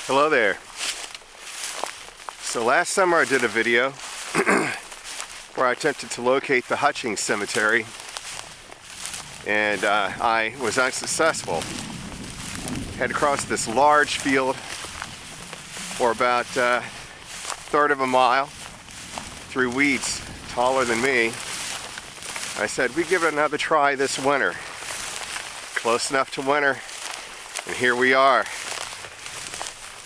Hello there. So last summer I did a video where I attempted to locate the Hutchings Cemetery, and I was unsuccessful. Had to cross this large field for about a third of a mile through weeds taller than me. I said, we give it another try this winter. Close enough to winter, and here we are.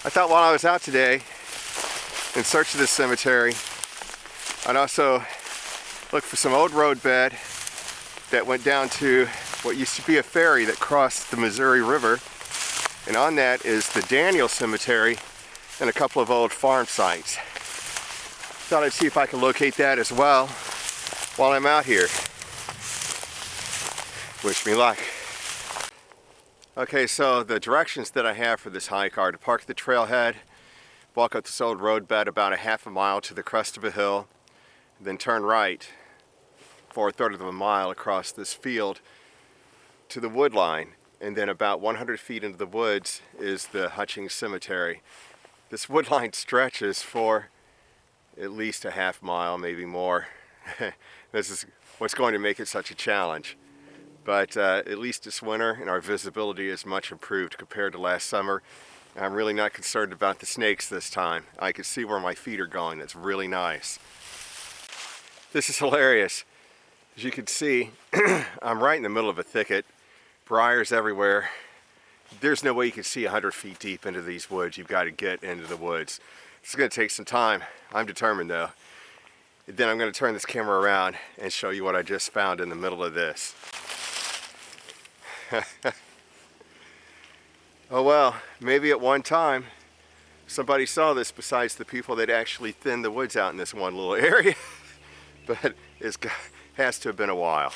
I thought while I was out today in search of this cemetery, I'd also look for some old roadbed that went down to what used to be a ferry that crossed the Missouri River, and on that is the Daniel Cemetery and a couple of old farm sites. Thought I'd see if I could locate that as well while I'm out here. Wish me luck. Okay, so the directions that I have for this hike are to park at the trailhead, walk up this old roadbed about a half a mile to the crest of a hill, then turn right for a third of a mile across this field to the wood line, and then about 100 feet into the woods is the Hutchings Cemetery. This wood line stretches for at least a half mile, maybe more. This is what's going to make it such a challenge. But at least this winter, and our visibility is much improved compared to last summer. I'm really not concerned about the snakes this time. I can see where my feet are going. It's really nice. This is hilarious. As you can see, I'm right in the middle of a thicket. Briars everywhere. There's no way you can see 100 feet deep into these woods. You've got to get into the woods. It's going to take some time. I'm determined though. Then I'm going to turn this camera around and show you what I just found in the middle of this. Oh well, maybe at one time somebody saw this besides the people that actually thinned the woods out in this one little area. But it has to have been a while.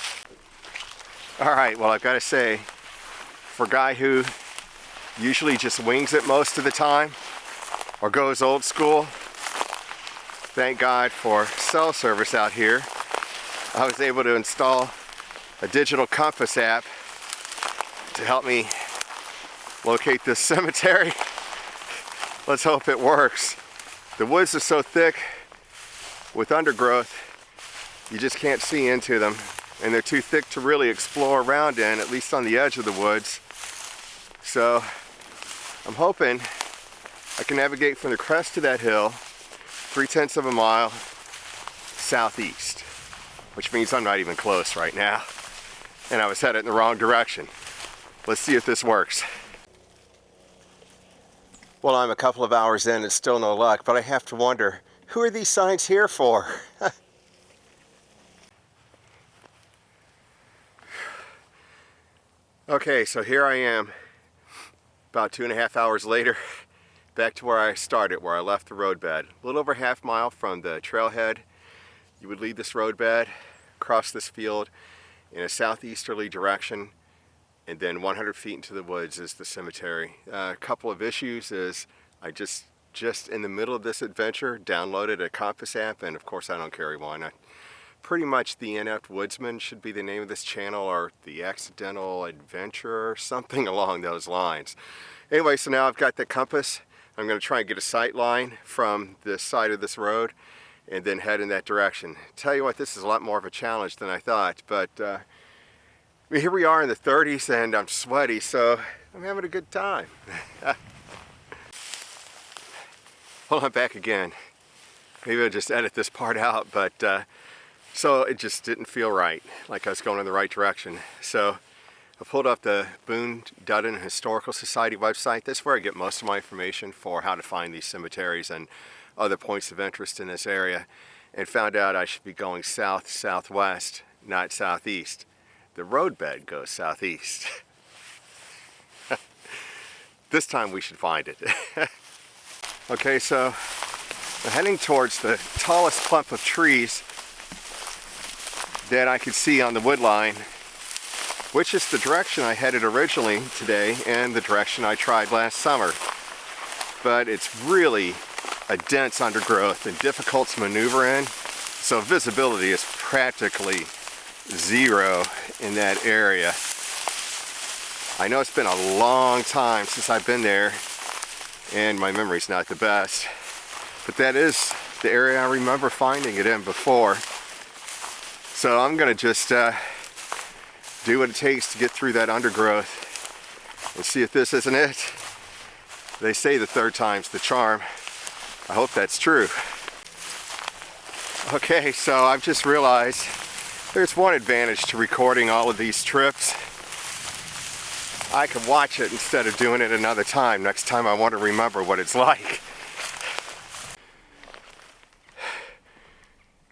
Alright, well I've got to say, for a guy who usually just wings it most of the time or goes old school, thank God for cell service out here. I was able to install a digital compass app to help me locate this cemetery. Let's hope it works. The woods are so thick with undergrowth, you just can't see into them, and they're too thick to really explore around in, at least on the edge of the woods. So I'm hoping I can navigate from the crest of that hill 3/10 of a mile southeast, which means I'm not even close right now, and I was headed in the wrong direction. Let's see if this works. Well, I'm a couple of hours in and still no luck, but I have to wonder, who are these signs here for? Okay, so here I am, about 2.5 hours later, back to where I started, where I left the roadbed. A little over half mile from the trailhead. You would leave this roadbed, cross this field in a southeasterly direction, and then 100 feet into the woods is the cemetery. A couple of issues is I just in the middle of this adventure downloaded a compass app, and of course I don't carry one. Pretty much The Inept Woodsman should be the name of this channel, or The Accidental Adventurer, something along those lines. Anyway, so now I've got the compass. I'm going to try and get a sight line from this side of this road and then head in that direction. Tell you what, this is a lot more of a challenge than I thought, but here we are in the 30s and I'm sweaty, so I'm having a good time. Well, I'm back again. Maybe I'll just edit this part out, but so it just didn't feel right, like I was going in the right direction. So I pulled up the Boone Dudden Historical Society website. That's where I get most of my information for how to find these cemeteries and other points of interest in this area, and found out I should be going south-southwest, not southeast. The roadbed goes southeast. This time we should find it. Okay, so I'm heading towards the tallest clump of trees that I could see on the wood line, which is the direction I headed originally today and the direction I tried last summer. But it's really a dense undergrowth and difficult to maneuver in, so visibility is practically zero in that area. I know it's been a long time since I've been there, and my memory's not the best. But that is the area I remember finding it in before. So I'm gonna just do what it takes to get through that undergrowth and see if this isn't it. They say the third time's the charm. I hope that's true. Okay, so I've just realized there's one advantage to recording all of these trips. I can watch it instead of doing it another time, next time I want to remember what it's like.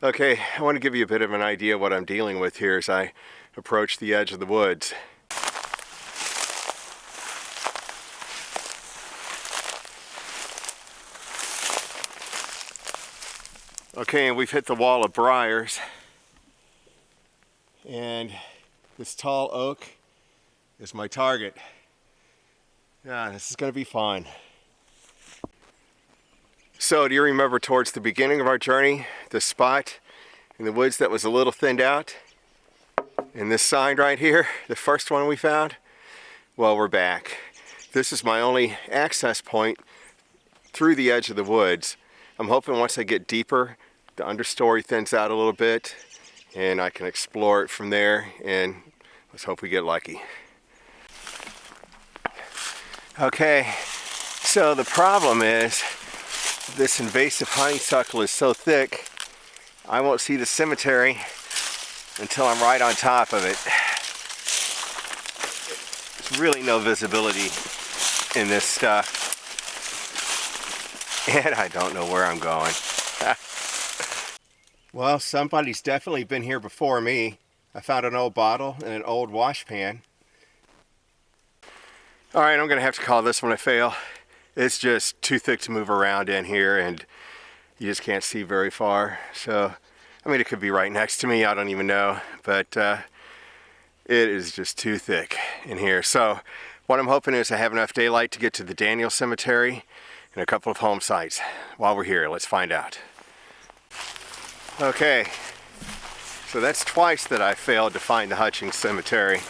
Okay, I want to give you a bit of an idea of what I'm dealing with here as I approach the edge of the woods. Okay, and we've hit the wall of briars, and this tall oak is my target. Yeah, this is going to be fun. So, do you remember towards the beginning of our journey, the spot in the woods that was a little thinned out? And this sign right here, the first one we found? Well, we're back. This is my only access point through the edge of the woods. I'm hoping once I get deeper, the understory thins out a little bit and I can explore it from there, and let's hope we get lucky. Okay, so the problem is this invasive honeysuckle is so thick I won't see the cemetery until I'm right on top of it. There's really no visibility in this stuff, and I don't know where I'm going. Well, somebody's definitely been here before me. I found an old bottle and an old wash pan. Alright, I'm gonna have to call this one a fail. It's just too thick to move around in here, and you just can't see very far. So, I mean, it could be right next to me, I don't even know, but it is just too thick in here. So, what I'm hoping is I have enough daylight to get to the Daniel Cemetery and a couple of home sites. While we're here, let's find out. Okay, so that's twice that I failed to find the Hutchings Cemetery.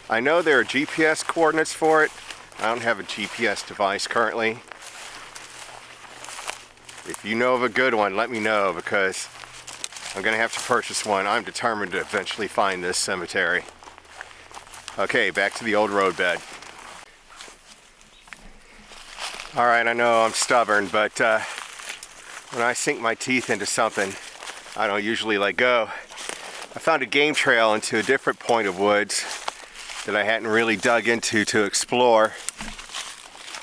I know there are GPS coordinates for it. I don't have a GPS device currently. If you know of a good one, let me know, because I'm gonna have to purchase one. I'm determined to eventually find this cemetery. Okay, back to the old roadbed. Alright, I know I'm stubborn, but when I sink my teeth into something, I don't usually let go. I found a game trail into a different point of woods that I hadn't really dug into to explore.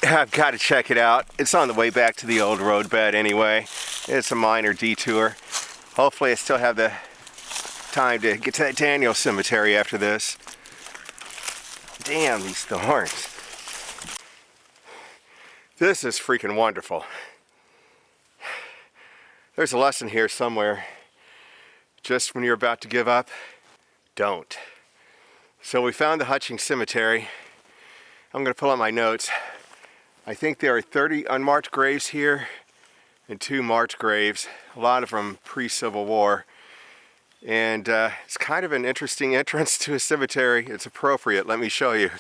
I've got to check it out. It's on the way back to the old roadbed anyway. It's a minor detour. Hopefully I still have the time to get to that Daniel Cemetery after this. Damn, these thorns. This is freaking wonderful. There's a lesson here somewhere. Just when you're about to give up, don't. So we found the Hutchings Cemetery. I'm going to pull out my notes. I think there are 30 unmarked graves here and 2 marked graves. A lot of them pre-Civil War. And it's kind of an interesting entrance to a cemetery. It's appropriate. Let me show you.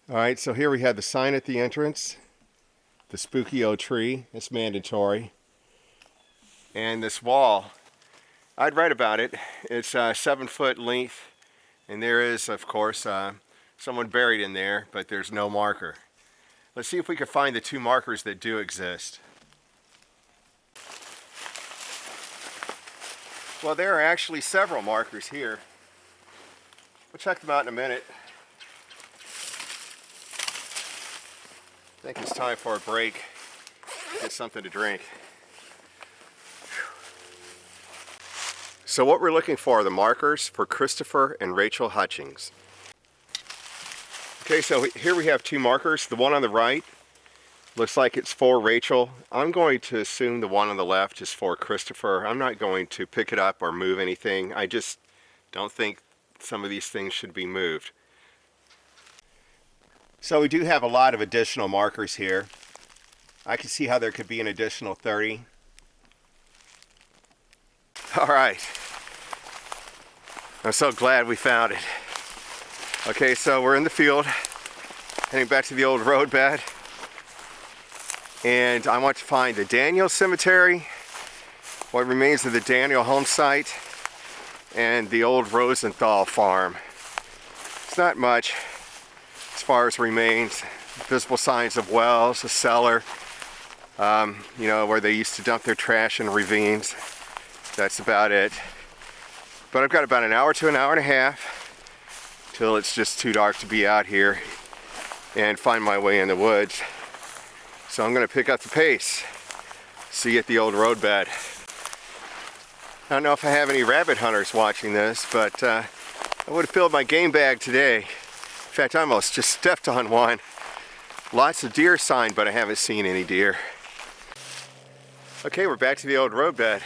Alright, so here we have the sign at the entrance. The spooky old tree. It's mandatory. And this wall, I'd read about it. It's 7-foot length, and there is, of course, someone buried in there, but there's no marker. Let's see if we can find the 2 markers that do exist. Well, there are actually several markers here. We'll check them out in a minute. I think it's time for a break. Get something to drink. So what we're looking for are the markers for Christopher and Rachel Hutchings. Okay, so here we have 2 markers. The one on the right looks like it's for Rachel. I'm going to assume the one on the left is for Christopher. I'm not going to pick it up or move anything. I just don't think some of these things should be moved. So we do have a lot of additional markers here. I can see how there could be an additional 30. All right. I'm so glad we found it. Okay, so we're in the field, heading back to the old roadbed. and I want to find the Daniel Cemetery, what remains of the Daniel home site, and the old Rosenthal farm. It's not much as far as remains. Visible signs of wells, a cellar, you know, where they used to dump their trash in ravines. That's about it. But I've got about an hour to an hour and a half till it's just too dark to be out here and find my way in the woods. So I'm going to pick up the pace. See you at the old roadbed. I don't know if I have any rabbit hunters watching this, but I would have filled my game bag today. In fact, I almost just stepped on one. Lots of deer sign, but I haven't seen any deer. Okay, we're back to the old roadbed.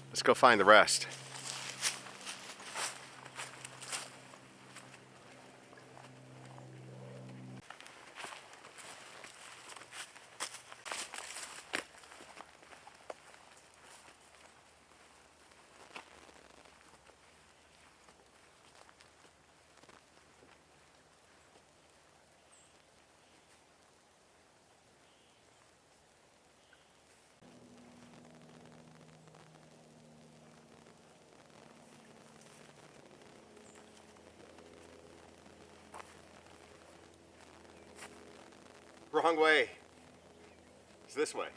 Let's go find the rest. Wrong way. It's this way.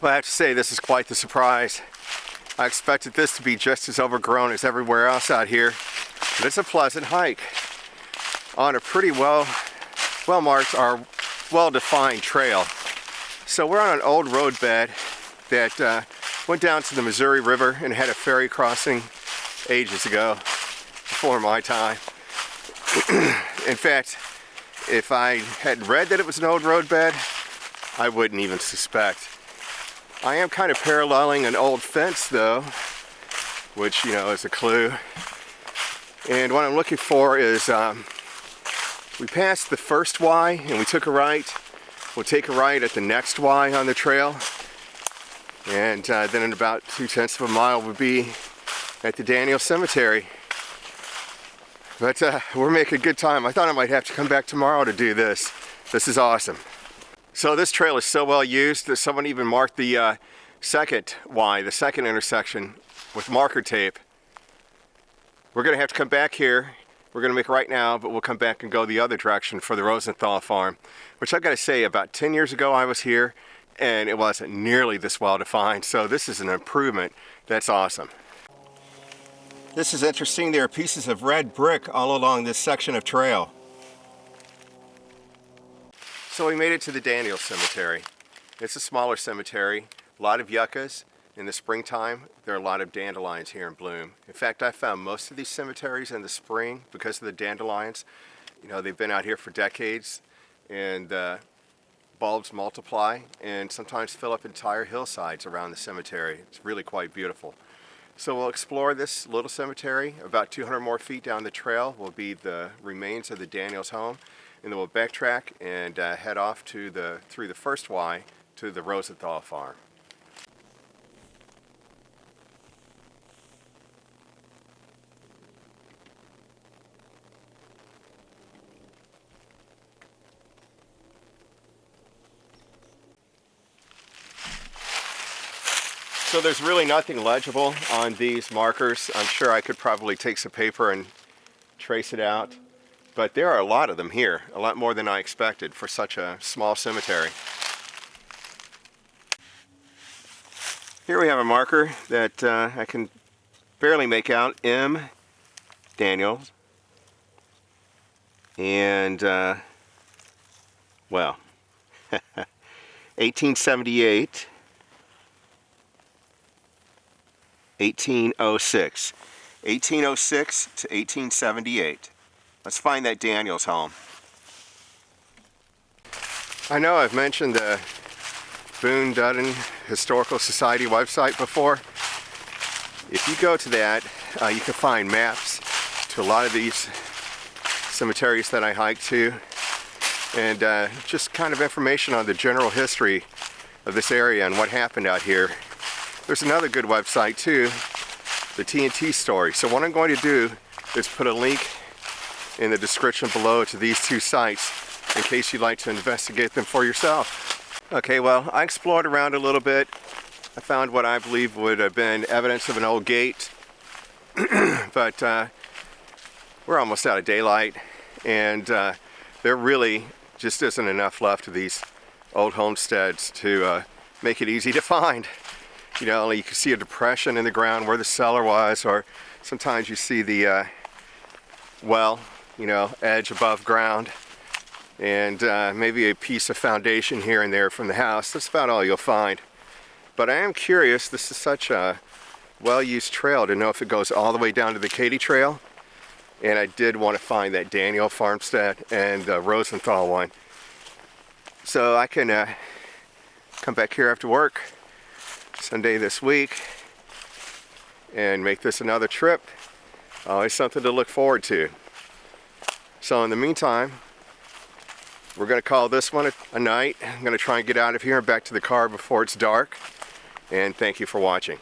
Well, I have to say, this is quite the surprise. I expected this to be just as overgrown as everywhere else out here, but it's a pleasant hike on a pretty well-marked or well-defined trail. So we're on an old roadbed that went down to the Missouri River and had a ferry crossing ages ago, before my time. In fact, if I had read that it was an old roadbed, I wouldn't even suspect. I am kind of paralleling an old fence though, which, you know, is a clue. And what I'm looking for is we passed the first Y and we took a right. We'll take a right at the next Y on the trail. And then in about 2/10 of a mile we'll be at the Daniel Cemetery. But we're making good time. I thought I might have to come back tomorrow to do this. This is awesome. So this trail is so well used that someone even marked the second Y, the second intersection, with marker tape. We're gonna have to come back here. We're going to make a right now, but we'll come back and go the other direction for the Rosenthal farm, which I've got to say, about 10 years ago I was here and it wasn't nearly this well defined, so this is an improvement. That's awesome. This is interesting. There are pieces of red brick all along this section of trail. So we made it to the Daniel Cemetery. It's a smaller cemetery, a lot of yuccas. In the springtime, there are a lot of dandelions here in bloom. In fact, I found most of these cemeteries in the spring because of the dandelions. You know, they've been out here for decades, and bulbs multiply and sometimes fill up entire hillsides around the cemetery. It's really quite beautiful. So we'll explore this little cemetery. About 200 more feet down the trail will be the remains of the Daniels home, and then we'll backtrack and head off to through the first Y to the Rosenthal farm. So there's really nothing legible on these markers. I'm sure I could probably take some paper and trace it out, but there are a lot of them here, a lot more than I expected for such a small cemetery. Here we have a marker that I can barely make out, M. Daniels, and well, 1878. 1806. 1806 to 1878. Let's find that Daniels home. I know I've mentioned the Boone Dutton Historical Society website before. If you go to that, you can find maps to a lot of these cemeteries that I hike to. and just kind of information on the general history of this area and what happened out here. There's another good website too, the TNT Story. So what I'm going to do is put a link in the description below to these two sites in case you'd like to investigate them for yourself. Okay, well, I explored around a little bit. I found what I believe would have been evidence of an old gate, but we're almost out of daylight, and there really just isn't enough left of these old homesteads to make it easy to find. You know, you can see a depression in the ground where the cellar was, or sometimes you see the well, you know, edge above ground, and maybe a piece of foundation here and there from the house. That's about all you'll find. But I am curious, this is such a well-used trail to know if it goes all the way down to the Katy Trail. And I did want to find that Daniel farmstead and the Rosenthal one. So I can come back here after work Sunday this week and make this another trip. Always something to look forward to. So in the meantime, we're going to call this one a night. I'm going to try and get out of here and back to the car before it's dark. And thank you for watching.